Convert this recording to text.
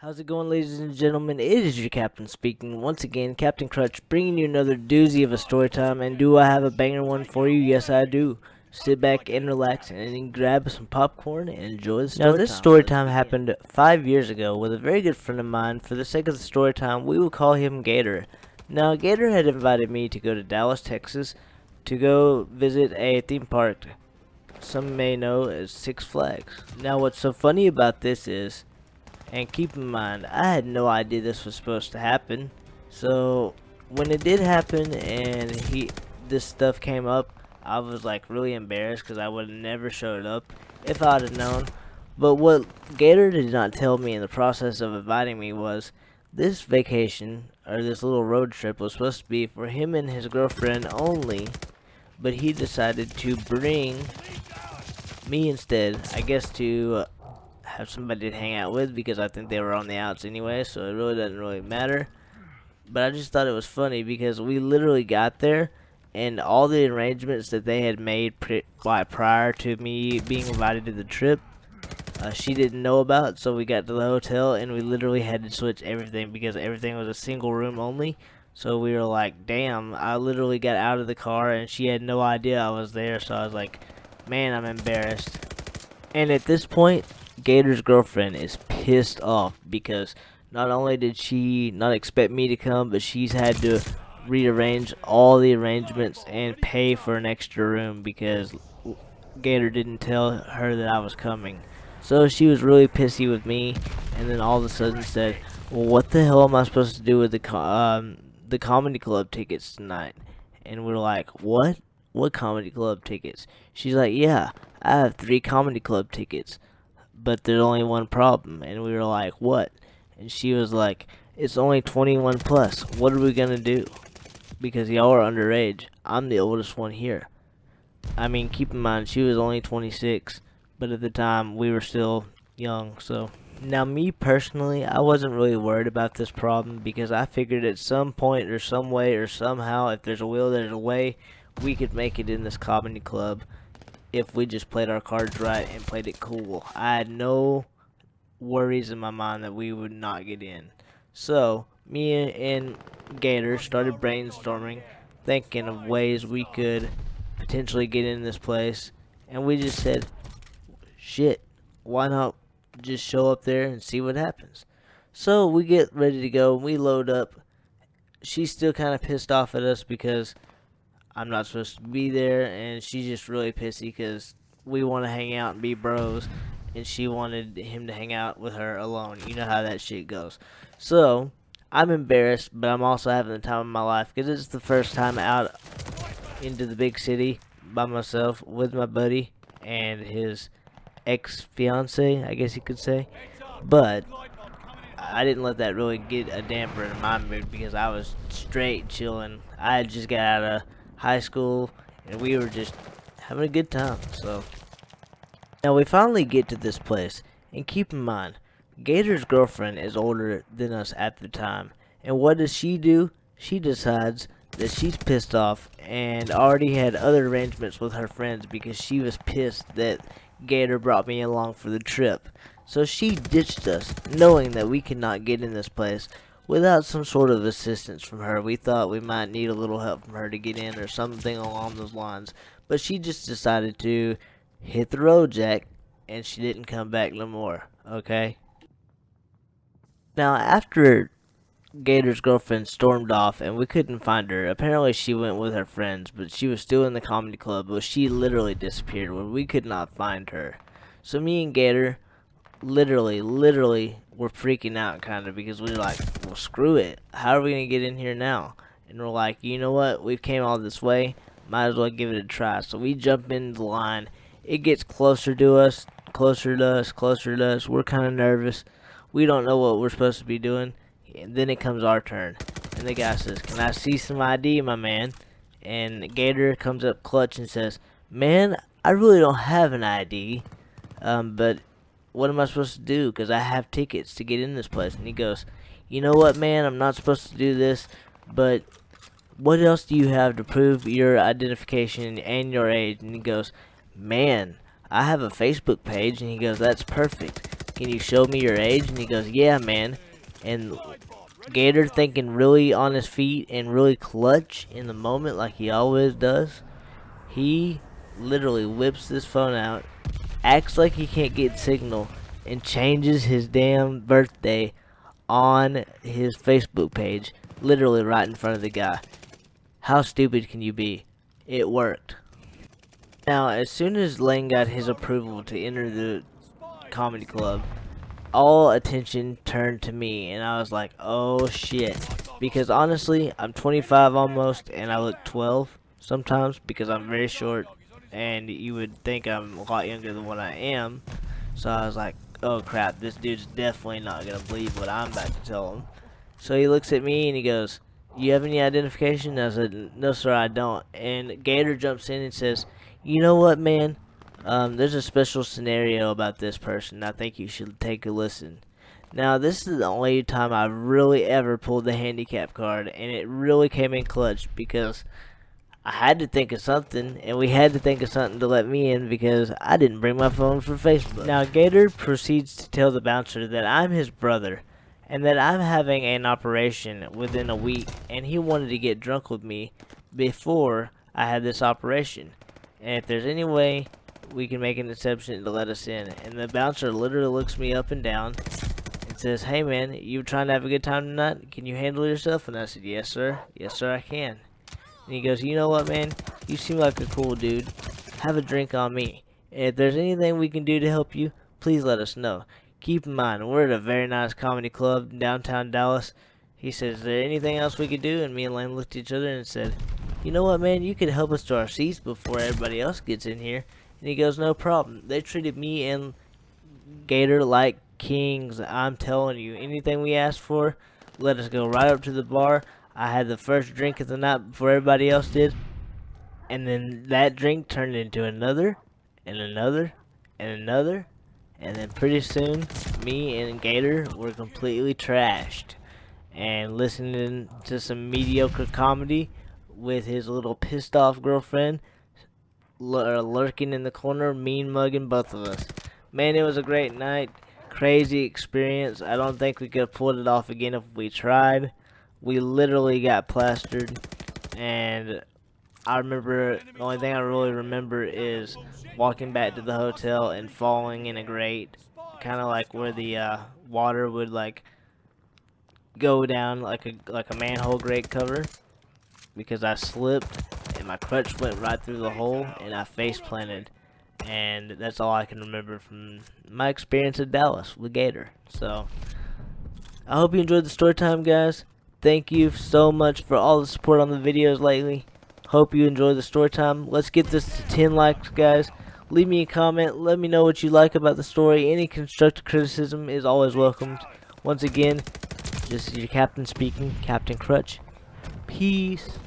How's it going, ladies and gentlemen? It is your captain speaking once again, Captain Crutch, bringing you another doozy of a story time. And do I have a banger one for you? Yes, I do. Sit back and relax and grab some popcorn and enjoy the story time. Now, this story time happened 5 years ago with a very good friend of mine. For the sake of the story time, we will call him Gator. Now, Gator had invited me to go to Dallas, Texas, to go visit a theme park some may know as Six Flags. Now, what's so funny about this is, and keep in mind, I had no idea this was supposed to happen. So when it did happen and this stuff came up, I was like really embarrassed because I would have never showed up if I'd have known. But what Gator did not tell me in the process of inviting me was this vacation, or this little road trip, was supposed to be for him and his girlfriend only. But he decided to bring me instead, I guess, to have somebody to hang out with, because I think they were on the outs anyway, so it really doesn't really matter. But I just thought it was funny because we literally got there and all the arrangements that they had made prior to me being invited to the trip, she didn't know about. So we got to the hotel and we literally had to switch everything because everything was a single room only. So we were like, damn, I literally got out of the car and she had no idea I was there. So I was like, man, I'm embarrassed. And at this point, Gator's girlfriend is pissed off because not only did she not expect me to come, but she's had to rearrange all the arrangements and pay for an extra room because Gator didn't tell her that I was coming. So she was really pissy with me, and then all of a sudden said, well, what the hell am I supposed to do with the comedy club tickets tonight? And we're like, what? What comedy club tickets? She's like, yeah, I have 3 comedy club tickets, but there's only one problem. And we were like, what? And she was like, it's only 21 plus. What are we gonna do? Because y'all are underage. I'm the oldest one here. I mean, keep in mind, she was only 26, but at the time, we were still young, so. Now, me personally, I wasn't really worried about this problem because I figured at some point or some way or somehow, if there's a will, there's a way, we could make it in this comedy club if we just played our cards right and played it cool. I had no worries in my mind that we would not get in. So, me and Gator started brainstorming, thinking of ways we could potentially get in this place, and we just said, shit, why not just show up there and see what happens? So we get ready to go, and we load up. She's still kind of pissed off at us because I'm not supposed to be there, and she's just really pissy because we want to hang out and be bros, and she wanted him to hang out with her alone. You know how that shit goes. So I'm embarrassed, but I'm also having the time of my life because it's the first time out into the big city by myself with my buddy and his ex-fiance, I guess you could say. But I didn't let that really get a damper in my mood because I was straight chilling. I had just got out of high school and we were just having a good time. So now we finally get to this place, and keep in mind, Gator's girlfriend is older than us at the time, and what does she do? She decides that she's pissed off and already had other arrangements with her friends because she was pissed that Gator brought me along for the trip. So she ditched us, knowing that we could not get in this place without some sort of assistance from her. We thought we might need a little help from her to get in or something along those lines. But she just decided to hit the road, Jack, and she didn't come back no more, okay? Now, after Gator's girlfriend stormed off and we couldn't find her, apparently she went with her friends, but she was still in the comedy club, but she literally disappeared where we could not find her. So me and Gator literally were freaking out kind of because we were like, well, screw it. How are we going to get in here now? And we're like, you know what? We've came all this way. Might as well give it a try. So we jump into the line. It gets closer to us. We're kind of nervous. We don't know what we're supposed to be doing. And then it comes our turn. And the guy says, can I see some ID, my man? And Gator comes up clutch and says, man, I really don't have an ID. But what am I supposed to do? Because I have tickets to get in this place. And he goes, you know what, man? I'm not supposed to do this. But what else do you have to prove your identification and your age? And he goes, man, I have a Facebook page. And he goes, that's perfect. can you show me your age? And he goes, yeah, man. And Gator, thinking really on his feet and really clutch in the moment like he always does, he literally whips this phone out, acts like he can't get signal, and changes his damn birthday on his Facebook page, literally right in front of the guy. How stupid can you be? It worked. Now, as soon as Lane got his approval to enter the comedy club, all attention turned to me, and I was like, oh shit. Because honestly, I'm 25 almost, and I look 12 sometimes because I'm very short, and you would think I'm a lot younger than what I am. So I was like, oh crap, this dude's definitely not gonna believe what I'm about to tell him. So he looks at me and he goes, you have any identification? I said, no sir, I don't. And Gator jumps in and says, you know what, man? There's a special scenario about this person. I think you should take a listen. Now, this is the only time I've really ever pulled the handicap card, and it really came in clutch because I had to think of something, and we had to think of something to let me in because I didn't bring my phone for Facebook. Now, Gator proceeds to tell the bouncer that I'm his brother, and that I'm having an operation within a week, and he wanted to get drunk with me before I had this operation. And if there's any way we can make an exception to let us in. And the bouncer literally looks me up and down and says, hey man, you trying to have a good time tonight? Can you handle yourself? And I said, yes sir, I can. And he goes, you know what, man, you seem like a cool dude, have a drink on me, and if there's anything we can do to help you, please let us know. Keep in mind, we're at a very nice comedy club in downtown Dallas. He says, is there anything else we could do? And me and Lane looked at each other and said, you know what, man, you could help us to our seats before everybody else gets in here. And he goes, no problem. They treated me and Gator like kings. I'm telling you, anything we asked for, let us go right up to the bar. I had the first drink of the night before everybody else did. And then that drink turned into another, and another, and another. And then pretty soon, me and Gator were completely trashed. And listening to some mediocre comedy with his little pissed off girlfriend lurking in the corner, mean mugging both of us. Man, it was a great night, crazy experience. I don't think we could have pulled it off again if we tried. We literally got plastered, and I remember, the only thing I really remember is walking back to the hotel and falling in a grate, kind of like where the water would like go down like a manhole grate cover, because I slipped and my crutch went right through the hole and I face planted. And that's all I can remember from my experience at Dallas with Gator. So I hope you enjoyed the story time, guys. Thank you so much for all the support on the videos lately. Hope you enjoyed the story time. Let's get this to 10 likes, guys. Leave me a comment. Let me know what you like about the story. Any constructive criticism is always welcomed. Once again, this is your captain speaking, Captain Crutch. Peace.